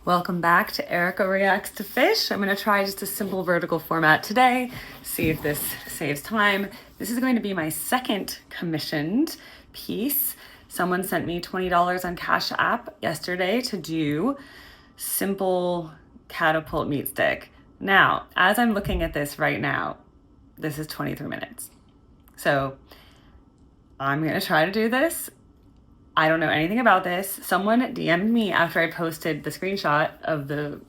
Welcome back to Erica Reacts to Phish. I'm going to try just a simple vertical format today, see if this saves time. This is going to be my second commissioned piece. Someone sent me $20 on Cash App yesterday to do simple Catapult Meatstick. Now, as I'm looking at this right now, this is 23 minutes. So I'm going to try to do this. I don't know anything about this. Someone DM'd me after I posted the screenshot of the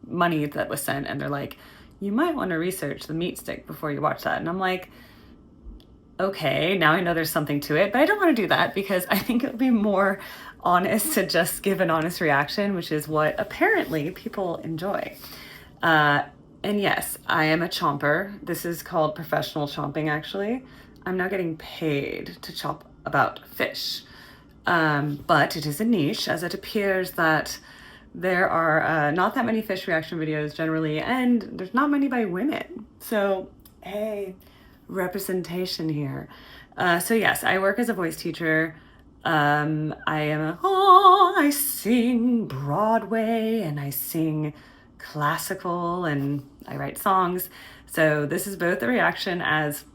money that was sent, and they're like, you might want to research the Meatstick before you watch that. And I'm like, okay, now I know there's something to it, but I don't want to do that because I think it would be more honest to just give an honest reaction, which is what apparently people enjoy. And yes, I am a chomper. This is called professional chomping, actually. I'm now getting paid to chomp about Phish. But it is a niche, as it appears that there are not that many Phish reaction videos generally, and there's not many by women. So, hey, representation here. So yes, I work as a voice teacher. I sing Broadway, and I sing classical, and I write songs. So this is both a reaction as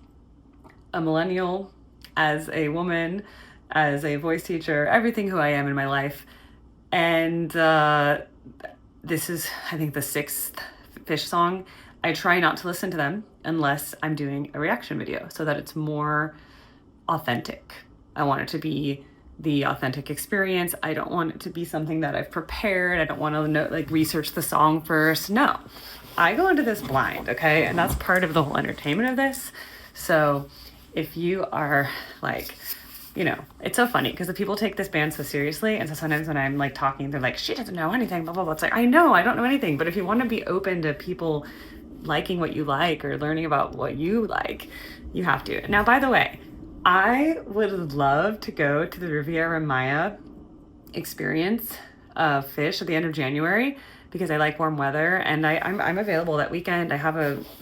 a millennial, as a woman, as a voice teacher, everything who I am in my life. And this is, I think, the 6th Phish song. I try not to listen to them unless I'm doing a reaction video so that it's more authentic. I want it to be the authentic experience. I don't want it to be something that I've prepared. I don't want to research the song first. No, I go into this blind, okay? And that's part of the whole entertainment of this. So if you are like, you know, it's so funny because the people take this band so seriously. And so sometimes when I'm like talking, they're like, she doesn't know anything, blah, blah, blah. It's like, I know, I don't know anything. But if you want to be open to people liking what you like or learning about what you like, you have to. Now, by the way, I would love to go to the Riviera Maya experience of Phish at the end of January because I like warm weather and I'm available that weekend. I have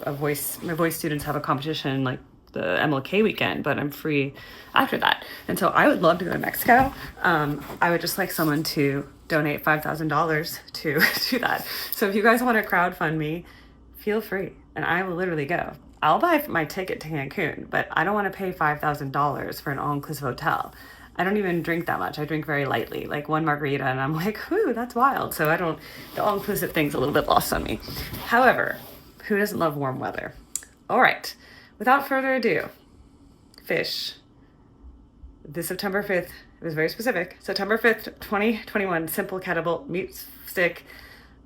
my voice students have a competition like the MLK weekend, but I'm free after that. And so I would love to go to Mexico. I would just like someone to donate $5,000 to do that. So if you guys want to crowdfund me, feel free and I will literally go. I'll buy my ticket to Cancun, but I don't want to pay $5,000 for an all-inclusive hotel. I don't even drink that much. I drink very lightly, like one margarita, and I'm like, whoo, that's wild. So the all-inclusive thing's a little bit lost on me. However, who doesn't love warm weather? All right. Without further ado, Phish, this September 5th, it was very specific, September 5th, 2021, Simple Catapult Meatstick.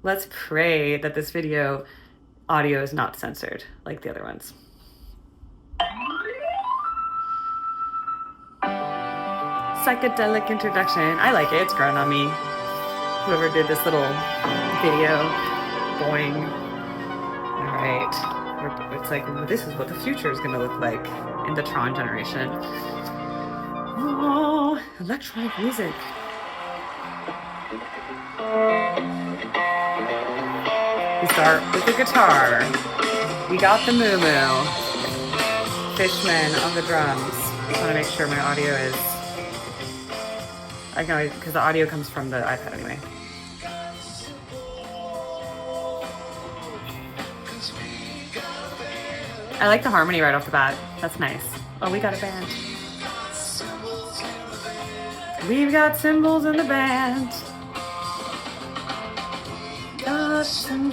Let's pray that this video audio is not censored like the other ones. Psychedelic introduction. I like it, it's grown on me. Whoever did this little video, boing. All right. It's like, this is what the future is going to look like in the Tron generation. Oh, electronic music. We start with the guitar. We got the moo-moo. Fishman on the drums. I just want to make sure my audio is... I know, because the audio comes from the iPad anyway. I like the harmony right off the bat. That's nice. Oh, we got a band. We've got cymbals in the band. Got cymbals.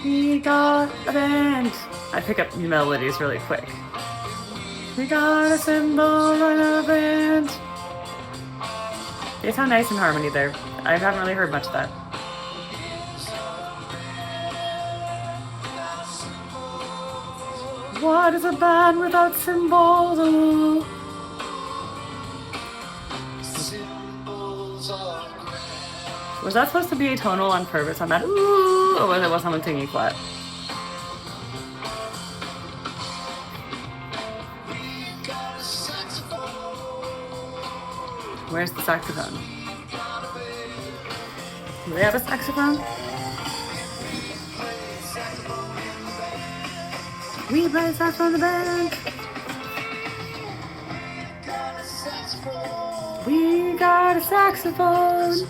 We got a band. I pick up melodies really quick. We got a cymbal and a band. They sound nice in harmony there. I haven't really heard much of that. What is a band without cymbals? Ooh. Was that supposed to be atonal on purpose on that? Ooh, or was someone singing flat? Where's the saxophone? Do they have a saxophone? We play sax on the band. We got a saxophone.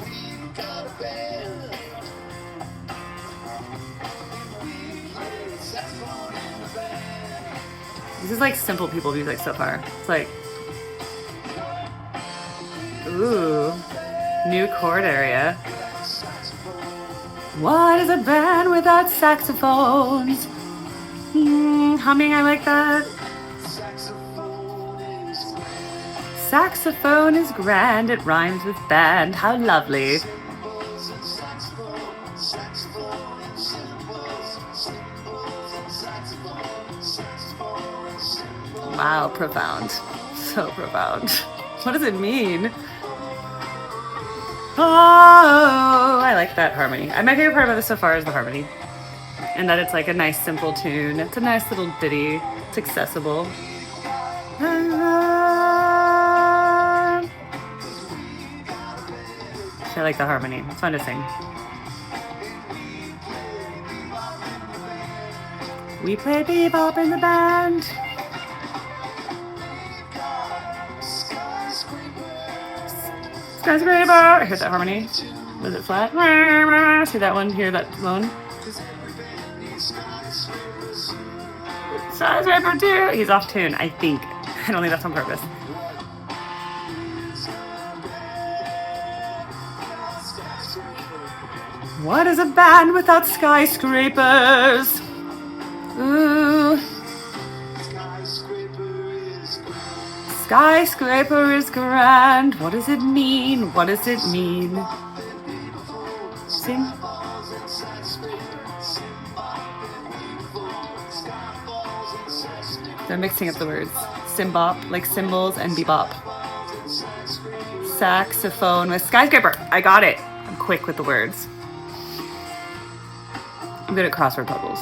This is like simple people music so far. It's like, ooh, new chord area. What is a band without saxophones? Humming, I like that. Saxophone is grand, it rhymes with band. How lovely. Wow, profound. So profound. What does it mean? Oh, I like that harmony. My favorite part about this so far is the harmony. And that it's like a nice simple tune. It's a nice little ditty. It's accessible. I like the harmony. It's fun to sing. We play bebop in the band. Skyscraper. I heard that harmony. Was it flat? See that one? Hear that moan? Skyscraper 2. He's off tune, I think. I don't think that's on purpose. What is a band without skyscrapers? Ooh. Skyscraper is grand. What does it mean? What does it mean? Sing. They're mixing up the words. Simbop, like cymbals, and bebop. Saxophone with skyscraper. I got it. I'm quick with the words. I'm good at crossword puzzles.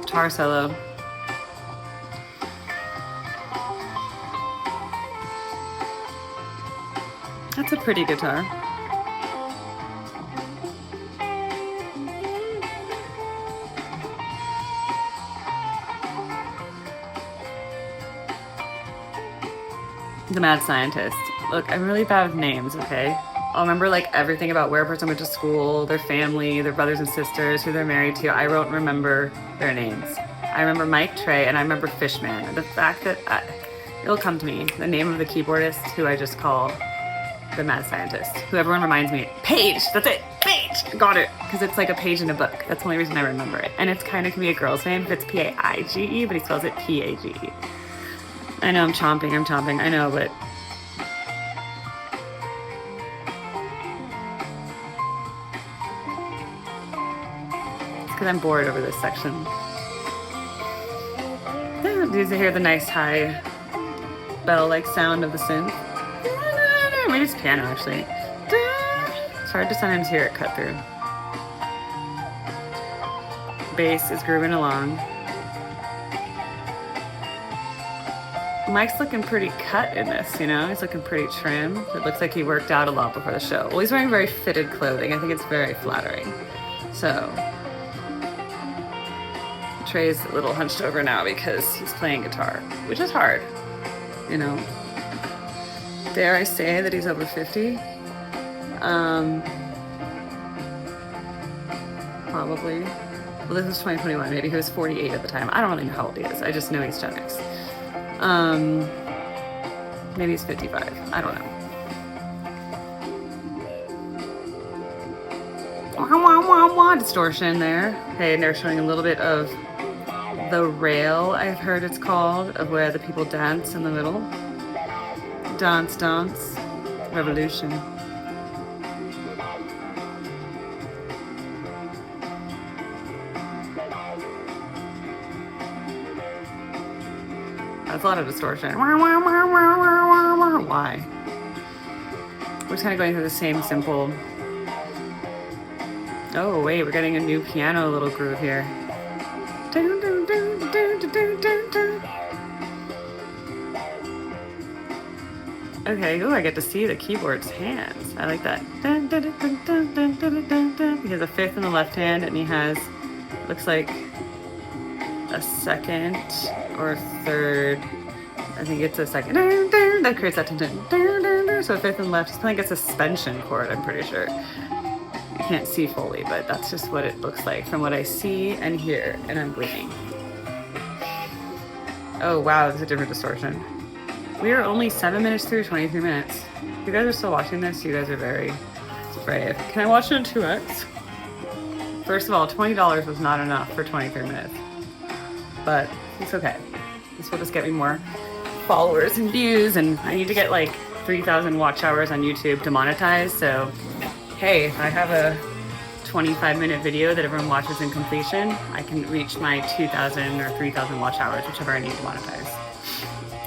Guitar solo. That's a pretty guitar. The Mad Scientist. Look, I'm really bad with names, okay? I'll remember like everything about where a person went to school, their family, their brothers and sisters, who they're married to. I won't remember their names. I remember Mike, Trey, and I remember Fishman. The fact that it'll come to me, the name of the keyboardist who I just call the Mad Scientist, who everyone reminds me, Paige, that's it, Paige, got it, because it's like a page in a book. That's the only reason I remember it. And it's kind of can be a girl's name if it's Paige, but he spells it Page. I know I'm chomping, I know, but it's because I'm bored over this section. Do you hear the nice high bell-like sound of the synth? Maybe it's piano, actually. It's hard to sometimes hear it cut through. Bass is grooving along. Mike's looking pretty cut in this, you know? He's looking pretty trim. It looks like he worked out a lot before the show. Well, he's wearing very fitted clothing. I think it's very flattering. So, Trey's a little hunched over now because he's playing guitar, which is hard, you know? Dare I say that he's over 50? Probably. Well, this is 2021. Maybe he was 48 at the time. I don't really know how old he is. I just know he's Gen X. Maybe he's 55. I don't know. Distortion there. Okay, and they're showing a little bit of the rail, I've heard it's called, of where the people dance in the middle. Dance, dance, revolution. That's a lot of distortion. Why? We're just kind of going through the same simple. Oh wait, we're getting a new piano little groove here. Okay, ooh, I get to see the keyboard's hands. I like that. Dun, dun, dun, dun, dun, dun, dun, dun, dun. He has a fifth in the left hand, and he has, looks like a second or third. I think it's a second. Dun, dun, that creates that. Dun, dun, dun, dun, dun. So fifth and left. He's playing like a suspension chord, I'm pretty sure. You can't see fully, but that's just what it looks like from what I see and hear, and I'm bleeding. Oh wow, there's a different distortion. We are only 7 minutes through 23 minutes. If you guys are still watching this, you guys are very brave. Can I watch it in 2x? First of all, $20 was not enough for 23 minutes. But it's okay. This will just get me more followers and views, and I need to get like 3,000 watch hours on YouTube to monetize, so hey, if I have a 25-minute video that everyone watches in completion, I can reach my 2,000 or 3,000 watch hours, whichever I need to monetize.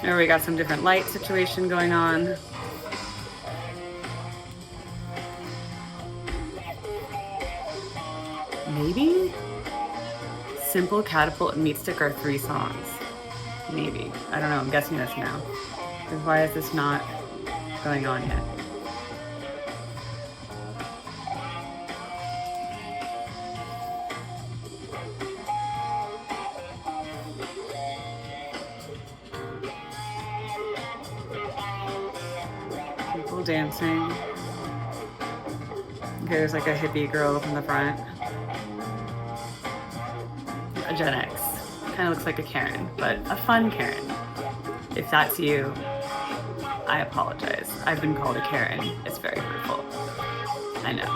There we got some different light situation going on. Maybe Simple, Catapult, and Meatstick are 3 songs. Maybe. I don't know, I'm guessing this now. Because why is this not going on yet? People dancing. Okay, there's like a hippie girl up in the front. A Gen X. Kind of looks like a Karen, but a fun Karen. If that's you, I apologize. I've been called a Karen. It's very hurtful. I know.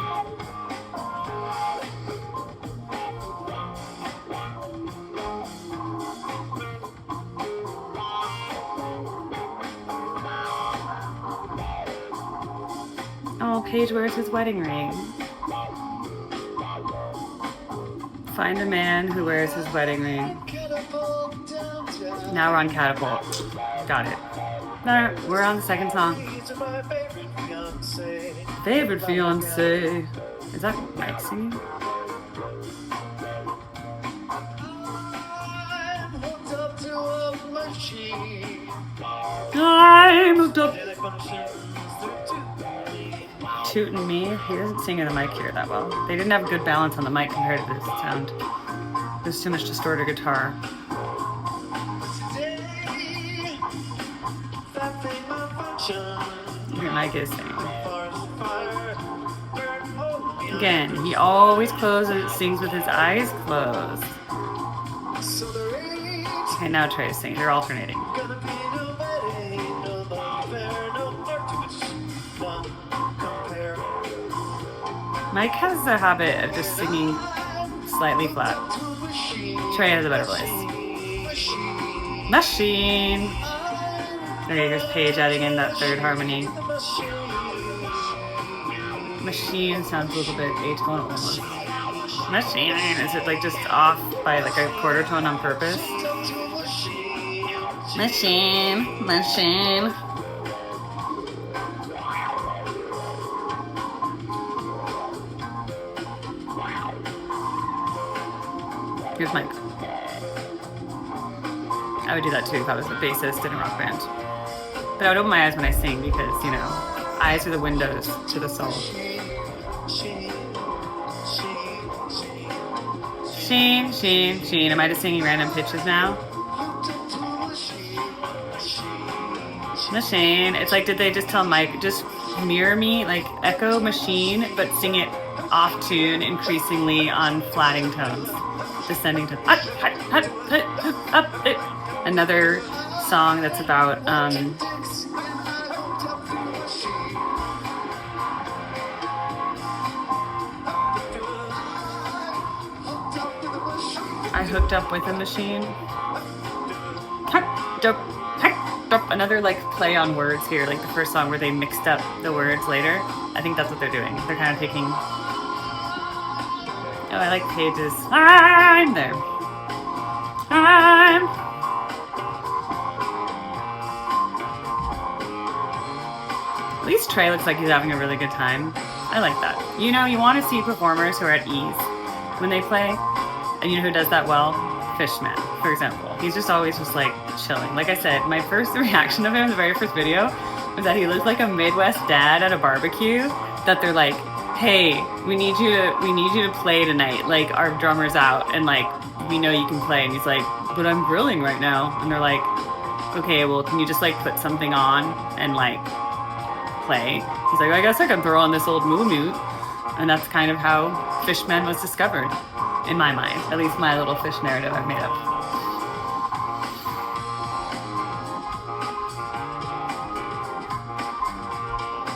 Oh, Paige wears his wedding ring. Find a man who wears his wedding ring. Now we're on Catapult. Got it. Alright, we're on the second song. Favorite fiance. Is that Mike singing? I'm hooked up. Tootin' me. He doesn't sing in the mic here that well. They didn't have good balance on the mic compared to this sound. There's too much distorted guitar. Your mic is singing. Again, he always sings with his eyes closed. Okay, now try to sing. They're alternating. Mike has the habit of just singing slightly flat. Trey has a better voice. Machine! Okay, here's Paige adding in that third harmony. Machine sounds a little bit atonal almost. Machine, is it like just off by like a quarter tone on purpose? Machine, machine. Here's Mike. I would do that too if I was a bassist in a rock band. But I would open my eyes when I sing because, you know, eyes are the windows to the soul. Sheen, sheen, sheen. Am I just singing random pitches now? Machine. It's like, did they just tell Mike, just mirror me, like echo machine, but sing it off tune increasingly on flatting tones, descending tones. Another song that's about I hooked up with a machine. Another like play on words here, like the first song where they mixed up the words later. I think that's what they're doing. They're kind of taking. Oh, I like Paige's. I'm there. At least Trey looks like he's having a really good time. I like that. You know, you want to see performers who are at ease when they play. And you know who does that well? Fishman, for example. He's just always just like chilling. Like I said, my first reaction of him, the very first video, is that he lives like a Midwest dad at a barbecue. That they're like, hey, we need you to play tonight. Like our drummer's out, and like we know you can play. And he's like, but I'm grilling right now. And they're like, okay, well, can you just like put something on and like play? He's like, I guess I can throw on this old moo moo. And that's kind of how Fishman was discovered, in my mind. At least my little Phish narrative I've made up.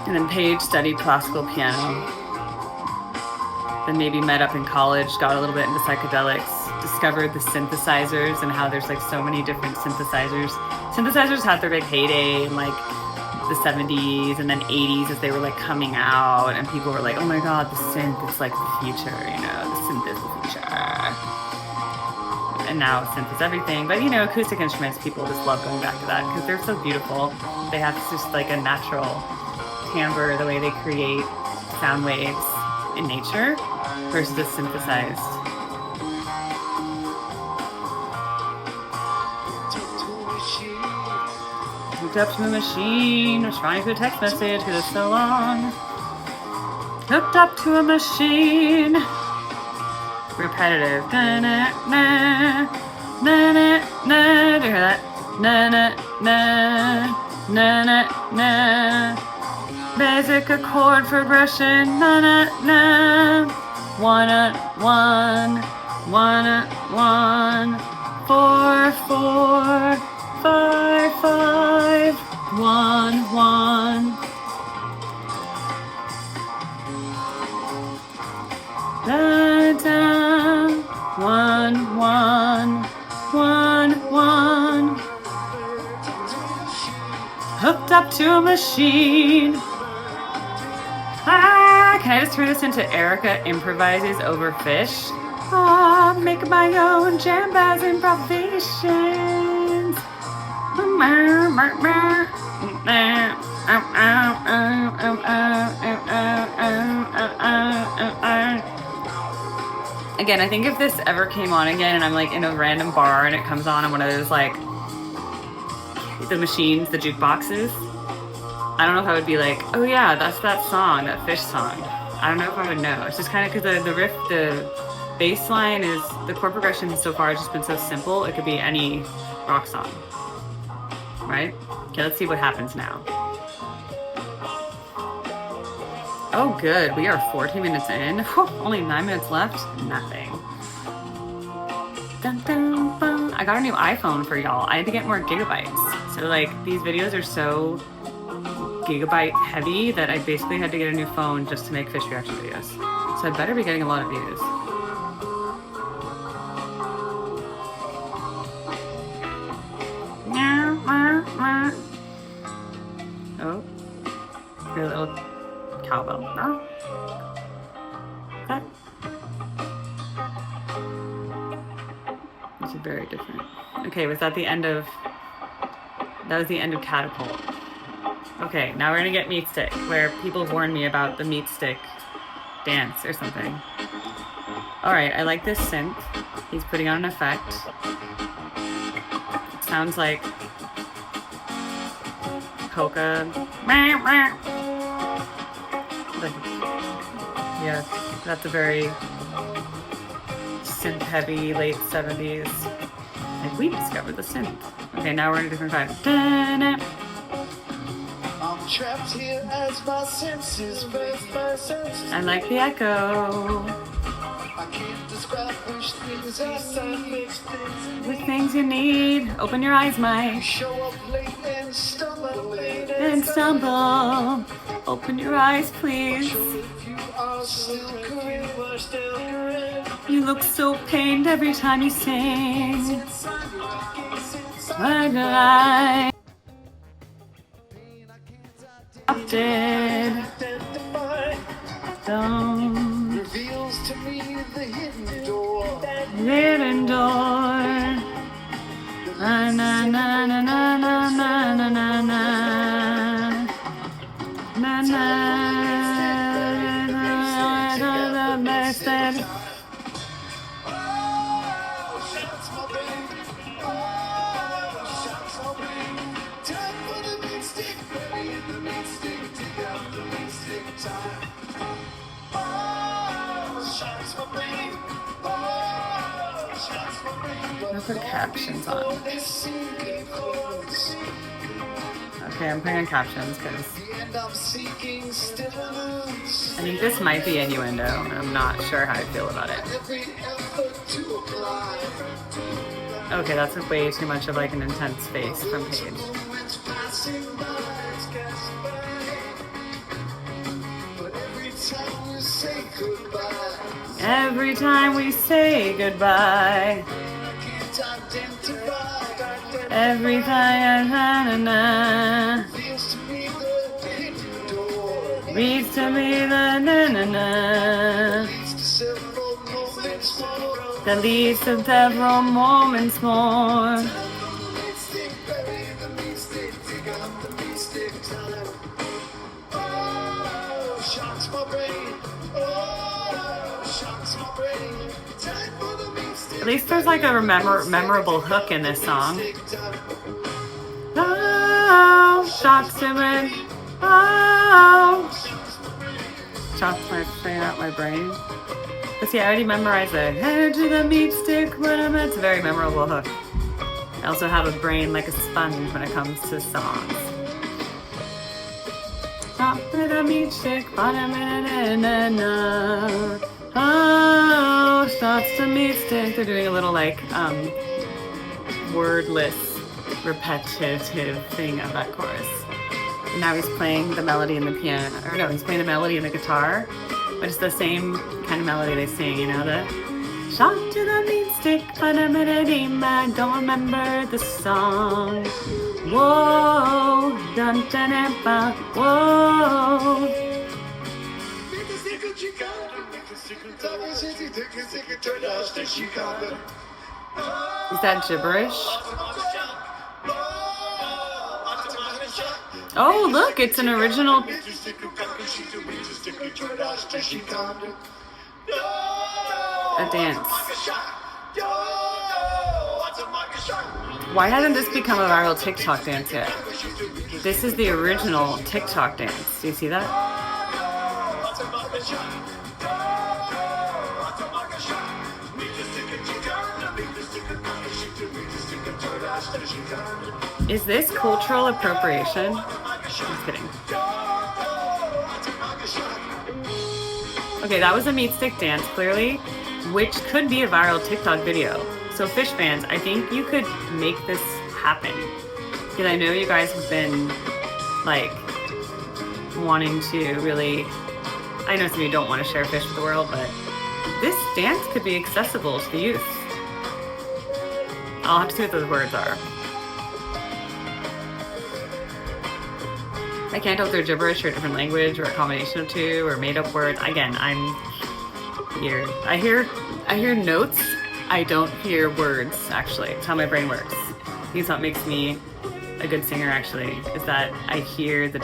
And then Paige studied classical piano. Then maybe met up in college, got a little bit into psychedelics, discovered the synthesizers and how there's like so many different synthesizers. Synthesizers had their big heyday in like the 70s and then 80s as they were like coming out, and people were like, oh my god, the synth, it's like the future, you know, the synth is the future. And now synth is everything. But you know, acoustic instruments, people just love going back to that because they're so beautiful. They have just like a natural timbre, the way they create sound waves in nature versus the synthesized. Hooked up to a machine, responding to a text message because it's so long. Hooked up to a machine. Repetitive. Na na na na na na. Do you hear that? Na na na na na na. Basic chord progression. Na na na. 1 1 1 4 4 5 5 1 1. Da da 1 1 1 1. Hooked up to a machine. Ah, can I just turn this into Erica improvises over Phish? Ah, make my own jam bass improvisations. Again, I think if this ever came on again and I'm like in a random bar and it comes on one of those like the machines, the jukeboxes, I don't know if I would be like, oh yeah, that's that song, that Phish song. I don't know if I would know. It's just kind of because the riff, the bass line is, the chord progression so far has just been so simple, it could be any rock song. Right? Okay, let's see what happens now. Oh good, we are 14 minutes in. Whew, only 9 minutes left. Nothing. Dun, dun, dun. I got a new iPhone for y'all. I had to get more gigabytes. So like these videos are so gigabyte heavy that I basically had to get a new phone just to make Phish reaction videos. So I better be getting a lot of views. Oh, your little cowbell. Oh. That. This is very different. Okay, was that the end of... That was the end of Catapult. Okay, now we're gonna get Meatstick, where people warned me about the Meatstick dance or something. Alright, I like this synth. He's putting on an effect. It sounds like polka. Yeah, that's a very synth-heavy late 70s. Like, we discovered the synth. Okay, now we're in a different vibe. Da-na. I'm trapped here as my senses face my senses. I like the echo. I can't describe which things with things you need. Open your eyes, Mike. Show up late and stumble. Open your eyes, please. You look so pained every time you sing. I dead. Don't reveals to me the hidden door. Hidden door. Na na na na na na na na na na na na na. put captions on. Okay, I'm putting on captions because I think this might be innuendo, and I'm not sure how I feel about it. Okay, that's way too much of like an intense face from Paige. Every time we say goodbye, every time na-na-na reads to me the na-na-na that leads to several moments more. At least there's like a memorable hook in this song. Oh, shots to me. Oh, shots straight out my brain. But see, I already memorized the head to the meat stick, but it's a very memorable hook. I also have a brain like a sponge when it comes to songs. Shot to the meat stick, but oh, shots to Meatstick. They're doing a little like wordless, repetitive thing of that chorus. And now he's playing the melody in the piano, or no, he's playing the melody in the guitar, but it's the same kind of melody they sing, you know, the shot to the Meatstick, but I don't remember the song. Whoa, dun dun dun, whoa. Is that gibberish? Oh, look, it's an original. A dance. Why hasn't this become a viral TikTok dance yet? This is the original TikTok dance. Do you see that? Is this cultural appropriation? Just kidding. Okay, that was a Meatstick dance, clearly, which could be a viral TikTok video. So Phish fans, I think you could make this happen. Because I know you guys have been, like, wanting to really... I know some of you don't want to share Phish with the world, but this dance could be accessible to the youth. I'll have to see what those words are. I can't tell if they're gibberish or a different language or a combination of two or made up words. Again, I'm here. I hear notes. I don't hear words, actually. It's how my brain works. I think it's what makes me a good singer, actually, is that I hear the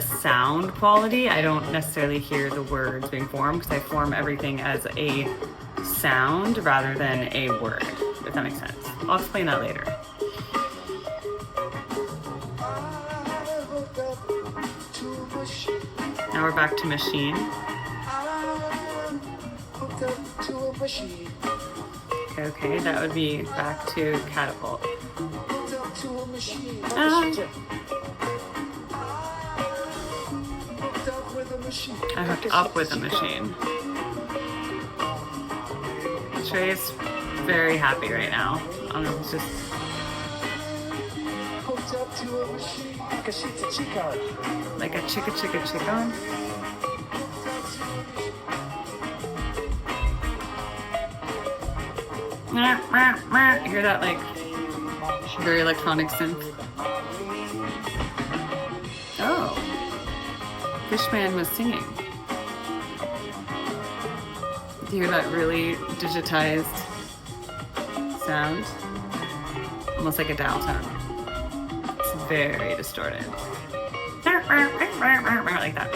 sound quality. I don't necessarily hear the words being formed because I form everything as a sound rather than a word, if that makes sense. I'll explain that later. Now we're back to Machine. Okay, that would be back to Catapult. I hooked up with a machine. Trey's very happy right now. I don't know, it's just... Like a chicka chicken? You hear that, like, very electronic synth? Oh. Fishman was singing. Do you hear that really digitized sound? Almost like a dial tone. It's very distorted. Like that.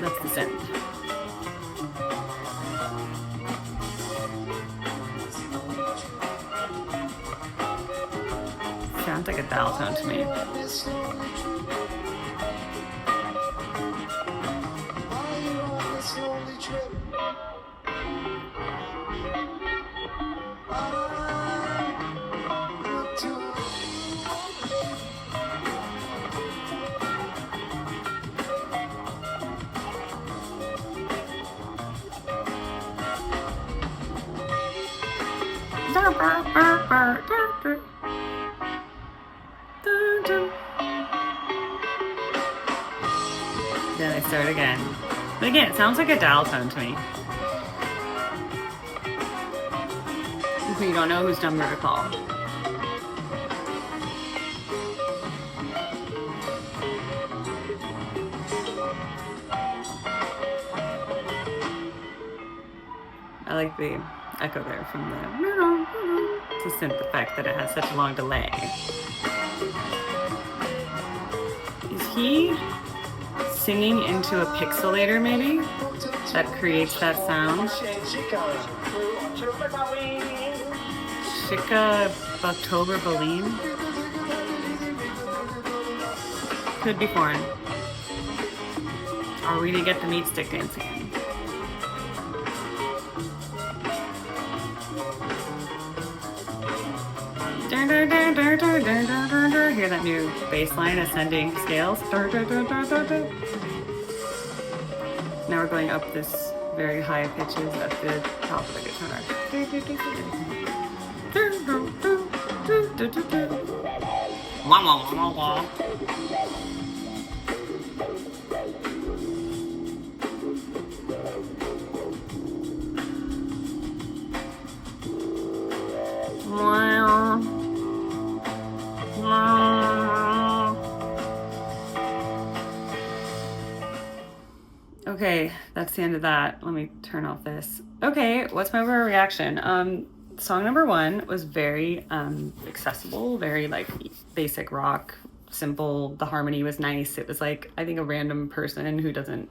That's the synth. Sounds like a dial tone to me. Then I start again. But again, it sounds like a dial tone to me. If you don't know whose number to call. I like the echo there from the... It's a synth effect that it has such a long delay. Is he singing into a pixelator maybe? That creates that sound? Shika October Baleen? Could be foreign. Are we to get the Meatstick dancing in? Hear that new bass line ascending scales. Now we're going up this very high pitches at the top of the guitar. Okay, that's the end of that. Let me turn off this. Okay, what's my overreaction? Song number 1 was very accessible, very like basic rock, simple. The harmony was nice. It was like, I think a random person who doesn't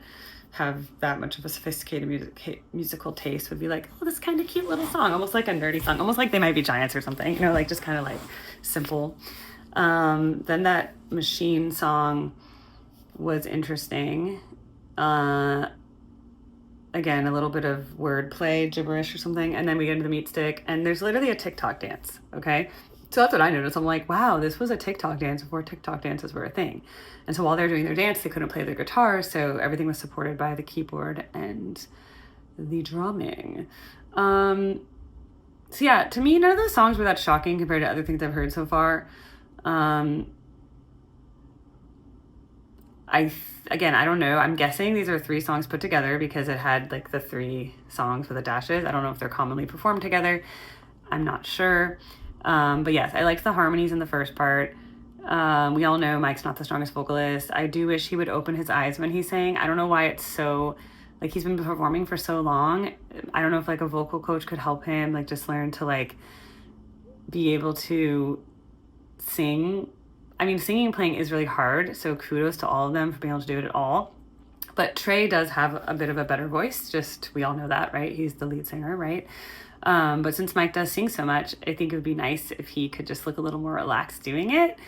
have that much of a sophisticated musical taste would be like, oh, this kind of cute little song, almost like a nerdy song, almost like They Might Be Giants or something, you know, like just kind of like simple. Then that machine song was interesting. Again, a little bit of wordplay, gibberish or something, and then we get into the Meatstick, and there's literally a TikTok dance, okay? So that's what I noticed. I'm like, wow, this was a TikTok dance before TikTok dances were a thing. And so while they're doing their dance, they couldn't play their guitars, so everything was supported by the keyboard and the drumming. So yeah, to me, none of those songs were that shocking compared to other things I've heard so far. Again, I don't know. I'm guessing these are 3 songs put together because it had like the 3 songs with the dashes. I don't know if they're commonly performed together. I'm not sure. But yes, I liked the harmonies in the first part. We all know Mike's not the strongest vocalist. I do wish he would open his eyes when he sang. I don't know why it's so, like, he's been performing for so long. I don't know if like a vocal coach could help him, like just learn to like be able to sing. I mean, singing and playing is really hard, so kudos to all of them for being able to do it at all. But Trey does have a bit of a better voice, just, we all know that, right? He's the lead singer, right? But since Mike does sing so much, I think it would be nice if he could just look a little more relaxed doing it.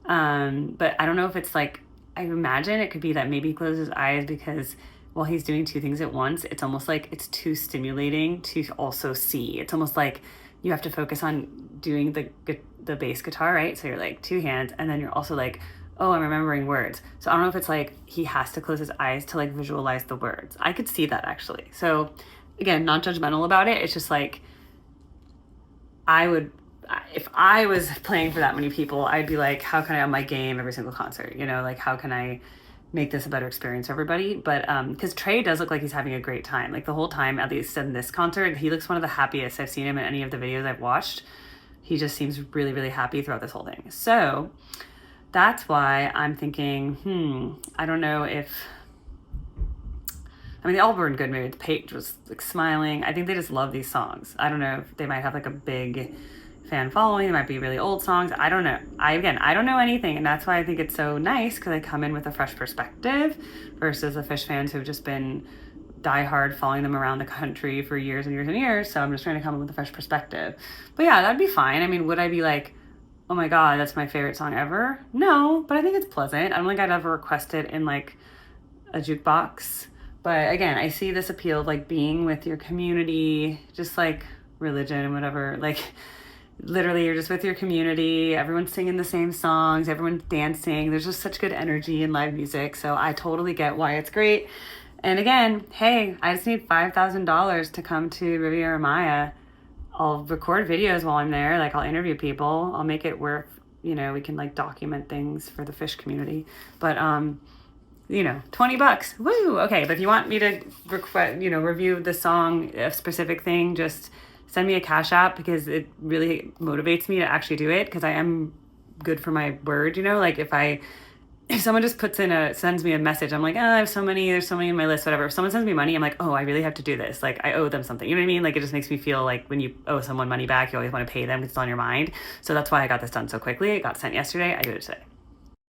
But I don't know if it's like, I imagine it could be that maybe he closes his eyes because while he's doing 2 things at once, it's almost like it's too stimulating to also see. It's almost like you have to focus on doing the bass guitar, right? So you're like 2 hands, and then you're also like, oh, I'm remembering words. So I don't know if it's like he has to close his eyes to like visualize the words. I could see that actually. So again, not judgmental about it. It's just like, if I was playing for that many people, I'd be like, how can I up my game every single concert? You know, like how can I make this a better experience for everybody? But because Trey does look like he's having a great time. Like the whole time, at least in this concert, he looks one of the happiest I've seen him in any of the videos I've watched. He just seems really, really happy throughout this whole thing. So that's why I'm thinking, I don't know if, I mean, they all were in good moods. Paige was like smiling. I think they just love these songs. I don't know if they might have like a big fan following. They might be really old songs. I don't know. I don't know anything. And that's why I think it's so nice, because I come in with a fresh perspective versus the Phish fans who've just been diehard following them around the country for years and years and years. So I'm just trying to come in with a fresh perspective. But yeah, that'd be fine. I mean, would I be like, oh my God, that's my favorite song ever? No, but I think it's pleasant. I don't think I'd ever request it in like a jukebox. But again, I see this appeal of like being with your community, just like religion and whatever. Like literally you're just with your community. Everyone's singing the same songs. Everyone's dancing. There's just such good energy in live music. So I totally get why it's great. And again, hey, I just need $5,000 to come to Riviera Maya. I'll record videos while I'm there. Like I'll interview people. I'll make it worth, you know, we can like document things for the Phish community. But you know, $20. Woo! Okay, but if you want me to review the song, a specific thing, just send me a Cash App, because it really motivates me to actually do it, because I am good for my word, you know? Like if someone just sends me a message, I'm like, oh, there's so many in my list, whatever. If someone sends me money, I'm like, oh, I really have to do this. Like I owe them something. You know what I mean? Like it just makes me feel like when you owe someone money back, you always want to pay them because it's on your mind. So that's why I got this done so quickly. It got sent yesterday. I do it today.